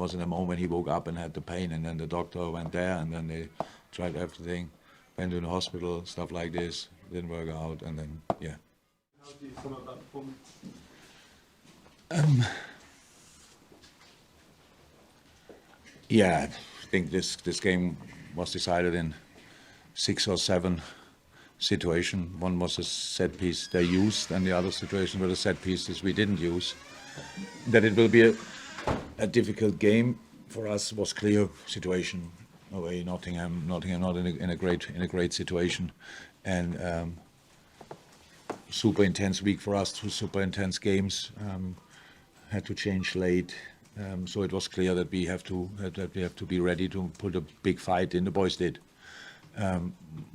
was in a moment he woke up and had the pain, and then the doctor went there, and then they tried everything, went to the hospital, stuff like this, didn't work out, and then, yeah. How do you sum up that performance? Yeah, I think this game was decided in 6 or 7 situations. One was a set piece they used, and the other situation were the set pieces we didn't use. That it will be a difficult game for us was clear. Situation away, Nottingham not in a great situation, and super intense week for us. 2 super intense games. Had to change late. So it was clear that we have to be ready to put a big fight in. The boys did,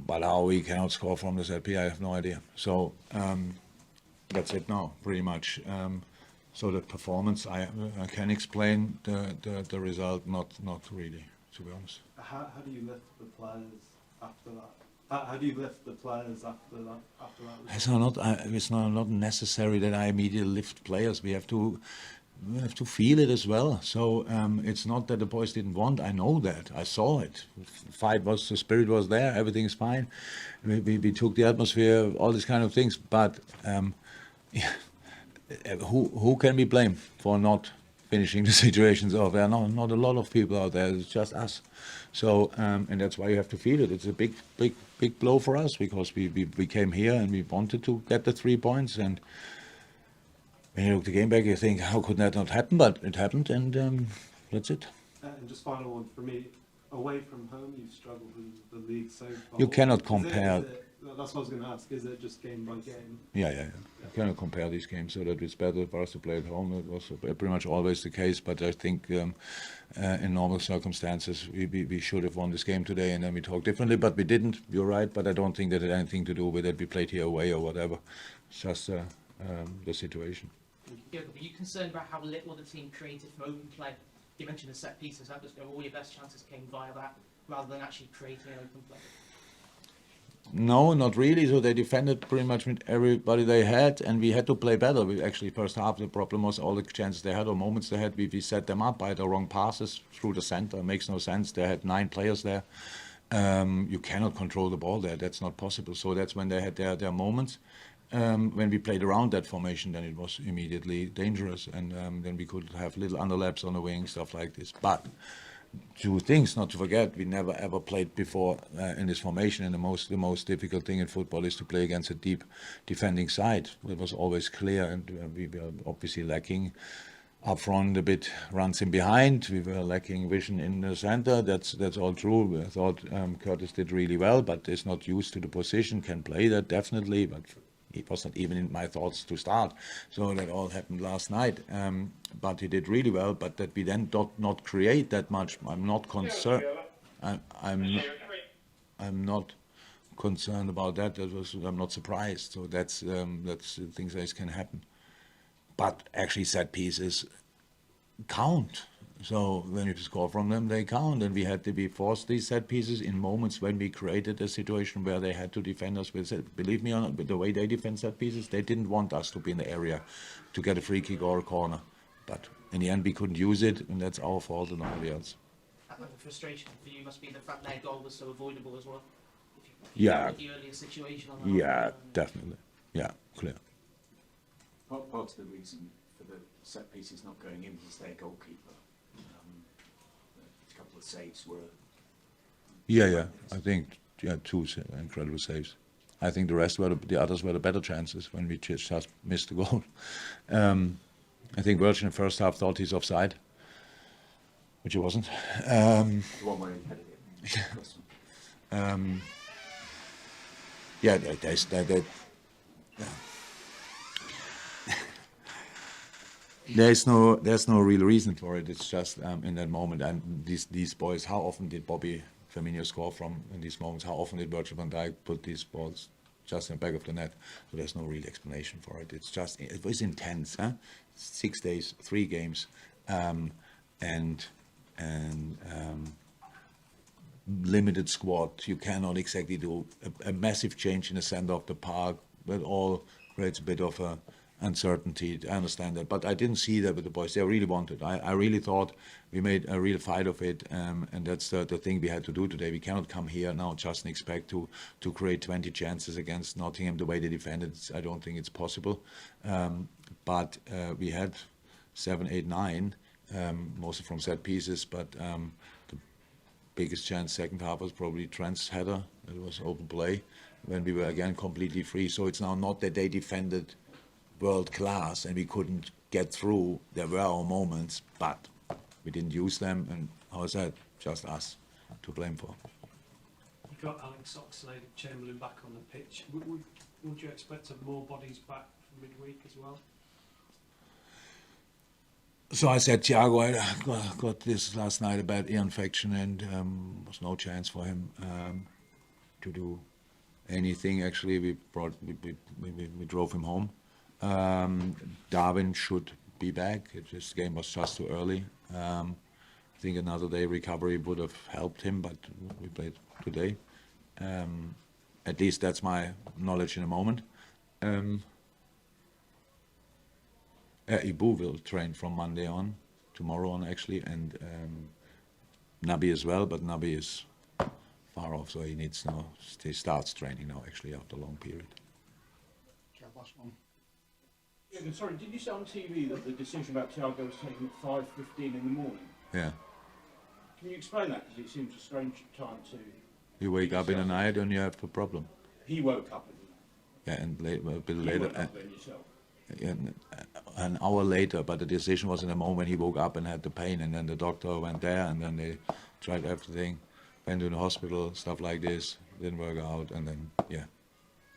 but how we cannot score from the set piece, I have no idea. So that's it now, pretty much. So the performance, I can explain the result, not really, to be honest. How do you lift the players after that? How do you lift the players after that? It's not necessary that I immediately lift players. We have to feel it as well. So it's not that the boys didn't want. I know that. I saw it. The spirit was there. Everything is fine. We took the atmosphere, all these kind of things. But who can be blamed for not finishing the situations off? There are not a lot of people out there. It's just us. So and that's why you have to feel it. It's a big blow for us, because we came here and we wanted to get the 3 points. And when you look the game back, you think, how could that not happen? But it happened, and that's it. And just final one for me. Away from home, you've struggled in the league so far. You cannot compare. That's what I was going to ask. Is it just game by game? Yeah. You cannot compare these games, so that it's better for us to play at home. It was pretty much always the case, but I think in normal circumstances we should have won this game today, and then we talk differently, but we didn't. You're right, but I don't think that had anything to do with it. We played here away or whatever. It's just the situation. Are you concerned about how little the team created from open play? You mentioned the set pieces. That was all your best chances came via that, rather than actually creating an open play. No, not really. So they defended pretty much with everybody they had, and we had to play better. We actually, first half, the problem was all the chances they had or moments they had, we set them up by the wrong passes through the center. It makes no sense. They had 9 players there. You cannot control the ball there. That's not possible. So that's when they had their moments. When we played around that formation, then it was immediately dangerous, and then we could have little underlaps on the wing, stuff like this. But 2 things not to forget: we never ever played before in this formation, and the most difficult thing in football is to play against a deep defending side. It was always clear, and we were obviously lacking up front a bit runs in behind. We were lacking vision in the center. That's all true. I thought Curtis did really well, but is not used to the position. Can play that definitely, but it was not even in my thoughts to start. So that all happened last night. But he did really well. But that we then not create that much, I'm not concerned. I'm not concerned about that. I'm not surprised. So that's things that can happen. But actually, set pieces count. So when you score from them, they count, and we forced these set pieces in moments when we created a situation where they had to defend us with it. Believe me or not, with the way they defend set pieces, they didn't want us to be in the area to get a free kick or a corner. But in the end, we couldn't use it, and that's our fault and nobody else. The frustration for you must be the fact their goal was so avoidable as well. Yeah. The earlier situation on that. Yeah, definitely. Yeah, clear. Part of the reason for the set pieces not going in was their goalkeeper. A couple of saves were. Yeah. I think 2 incredible saves. I think the others were the better chances when we just missed the goal. I think Virgil in the first half thought he's offside, which he wasn't. The one where he headed it. Yeah, there's no real reason for it. It's just in that moment, and these boys. How often did Bobby Firmino score from in these moments? How often did Virgil van Dijk put these balls just in the back of the net? So there's no real explanation for it. It was intense, huh? 6 days, 3 games, and limited squad. You cannot exactly do a massive change in the center of the park. That all creates a bit of uncertainty. I understand that, but I didn't see that with the boys. They really wanted. I really thought we made a real fight of it, and that's the thing we had to do today. We cannot come here now just and expect to create 20 chances against Nottingham the way they defended. I don't think it's possible. But we had 7, 8, 9, mostly from set pieces. But the biggest chance second half was probably Trent's header. It was open play when we were again completely free. So it's now not that they defended world class and we couldn't get through. There were our moments, but we didn't use them, and how is that? Just us to blame for. You've got Alex Oxlade-Chamberlain back on the pitch. Would you expect some more bodies back for midweek as well? So I said, Thiago, I got this last night, a bad ear infection, and was no chance for him to do anything. Actually, we drove him home. Darwin should be back. This game was just too early. I think another day recovery would have helped him, but we played today. At least that's my knowledge in a moment. Ibu will train from Monday on, tomorrow on actually, and Naby as well, but Naby is far off, so he starts training now actually after a long period. Last one. Jurgen, sorry, did you say on TV that the decision about Thiago was taken at 5:15 in the morning? Yeah. Can you explain that? Because it seems a strange time to... You wake up in the night and you have a problem. He woke up. Yeah, and a bit You later. woke up then yourself. An hour later, but the decision was in the moment he woke up and had the pain, and then the doctor went there, and then they tried everything, went to the hospital, stuff like this, didn't work out, and then, yeah,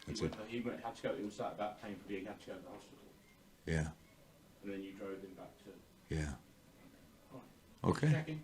that's it. He had to go, it was that about pain for being had to go to the hospital. Yeah, And then you drove him back to... yeah. Okay. Checking.